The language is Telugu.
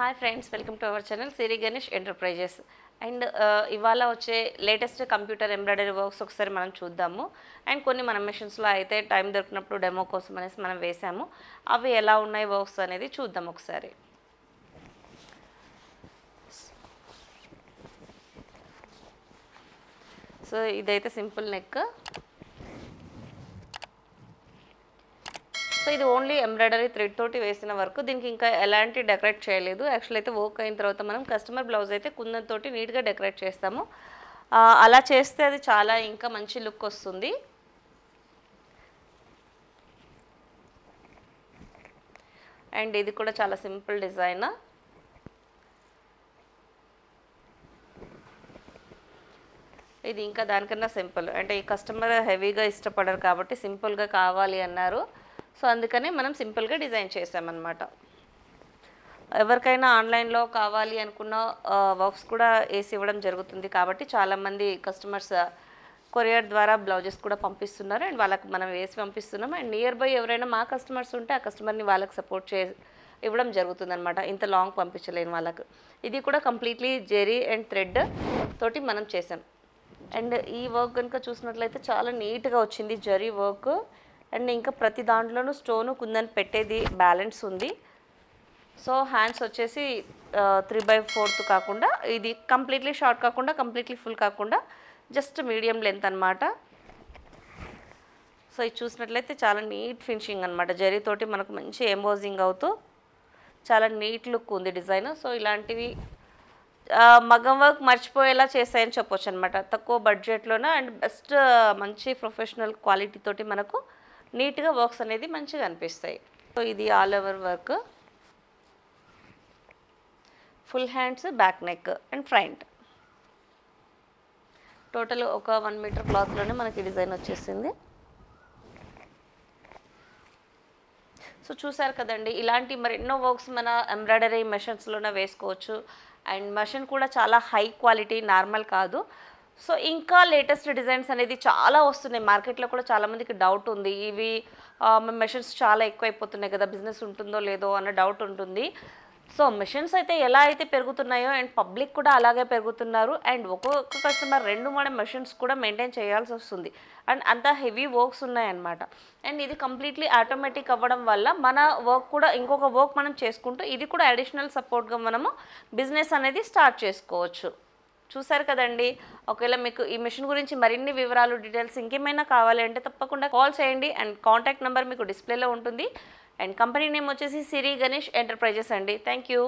Hi friends, welcome to our channel Siri Ganesh enterprises. And ఇవాళ వచ్చే లేటెస్ట్ కంప్యూటర్ ఎంబ్రాయిడరీ వర్క్స్ ఒకసారి మనం చూద్దాము. అండ్ కొన్ని మన మిషన్స్లో అయితే టైం దొరికినప్పుడు డెమో కోసం అనేసి మనం వేసాము. అవి ఎలా ఉన్నాయి వర్క్స్ అనేది చూద్దాం ఒకసారి. సో ఇదైతే సింపుల్ నెక్. సో ఇది ఓన్లీ ఎంబ్రాయిడరీ థ్రెడ్ తోటి వేసిన వర్క్. దీనికి ఇంకా ఎలాంటి డెకరేట్ చేయలేదు. యాక్చువల్ అయితే వర్క్ అయిన తర్వాత మనం కస్టమర్ బ్లౌజ్ అయితే కుందన్తోటి నీట్గా డెకరేట్ చేస్తాము. అలా చేస్తే అది చాలా ఇంకా మంచి లుక్ వస్తుంది. అండ్ ఇది కూడా చాలా సింపుల్ డిజైన్. ఇది ఇంకా దానికన్నా సింపుల్. అంటే ఈ కస్టమర్ హెవీగా ఇష్టపడరు కాబట్టి సింపుల్గా కావాలి అన్నారు. సో అందుకనే మనం సింపుల్గా డిజైన్ చేసామన్నమాట. ఎవరికైనా ఆన్లైన్లో కావాలి అనుకున్న వర్క్స్ కూడా వేసి ఇవ్వడం జరుగుతుంది కాబట్టి చాలామంది కస్టమర్స్ కొరియర్ ద్వారా బ్లౌజెస్ కూడా పంపిస్తున్నారు. అండ్ వాళ్ళకి మనం వేసి పంపిస్తున్నాం. అండ్ నియర్ బై ఎవరైనా మా కస్టమర్స్ ఉంటే ఆ కస్టమర్ని వాళ్ళకి సపోర్ట్ ఇవ్వడం జరుగుతుందన్నమాట, ఇంత లాంగ్ పంపించలేని వాళ్ళకు. ఇది కూడా కంప్లీట్లీ జెరీ అండ్ థ్రెడ్ తోటి మనం చేసాం. అండ్ ఈ వర్క్ కనుక చూసినట్లయితే చాలా నీట్గా వచ్చింది జరీ వర్క్. అండ్ ఇంకా ప్రతి దాంట్లోనూ స్టోను కుందని పెట్టేది బ్యాలెన్స్ ఉంది. సో హ్యాండ్స్ వచ్చేసి 3/4 కాకుండా, ఇది కంప్లీట్లీ షార్ట్ కాకుండా కంప్లీట్లీ ఫుల్ కాకుండా జస్ట్ మీడియం లెంత్ అనమాట. సో ఇది చూసినట్లయితే చాలా నీట్ ఫినిషింగ్ అనమాట. జరీతోటి మనకు మంచి ఎంబోజింగ్ అవుతూ చాలా నీట్ లుక్ ఉంది డిజైన్. సో ఇలాంటివి మగ్గం వర్క్ మర్చిపోయేలా చేసాయని చెప్పొచ్చు అనమాట. తక్కువ బడ్జెట్లోనే అండ్ బెస్ట్ మంచి ప్రొఫెషనల్ క్వాలిటీ తోటి మనకు నీట్గా వర్క్స్ అనేది మంచిగా అనిపిస్తాయి. సో ఇది all over work, full hands, back neck and front. Total ఒక 1 మీటర్ క్లాత్లోనే మనకి డిజైన్ వచ్చేసింది. సో చూసారు కదండి, ఇలాంటి మరెన్నో వర్క్స్ మన ఎంబ్రాయిడరీ మెషిన్స్లోనే వేసుకోవచ్చు. అండ్ మెషిన్ కూడా చాలా హై క్వాలిటీ, నార్మల్ కాదు. సో ఇంకా లేటెస్ట్ డిజైన్స్ అనేది చాలా వస్తున్నాయి. మార్కెట్లో కూడా చాలామందికి డౌట్ ఉంది, ఇవి మెషిన్స్ చాలా ఎక్కువైపోతున్నాయి కదా, బిజినెస్ ఉంటుందో లేదో అన్న డౌట్ ఉంటుంది. సో మెషిన్స్ అయితే ఎలా అయితే పెరుగుతున్నాయో అండ్ పబ్లిక్ కూడా అలాగే పెరుగుతున్నారు. అండ్ ఒక్కొక్క కస్టమర్ 2-3 మెషిన్స్ కూడా మెయింటైన్ చేయాల్సి వస్తుంది. అండ్ అంత హెవీ వర్క్స్ ఉన్నాయన్నమాట. అండ్ ఇది కంప్లీట్లీ ఆటోమేటిక్ అవ్వడం వల్ల మన వర్క్ కూడా ఇంకొక వర్క్ మనం చేసుకుంటూ ఇది కూడా అడిషనల్ సపోర్ట్గా మనము బిజినెస్ అనేది స్టార్ట్ చేసుకోవచ్చు. చూసారు కదండి. ఒకవేళ మీకు ఈ మిషన్ గురించి మరిన్ని వివరాలు, డీటెయిల్స్ ఇంకేమైనా కావాలి అంటే తప్పకుండా కాల్ చేయండి. అండ్ కాంటాక్ట్ నెంబర్ మీకు డిస్ప్లేలో ఉంటుంది. అండ్ కంపెనీ నేమ్ వచ్చేసి సిరి గణేష్ ఎంటర్ప్రైజెస్ అండి. Thank you.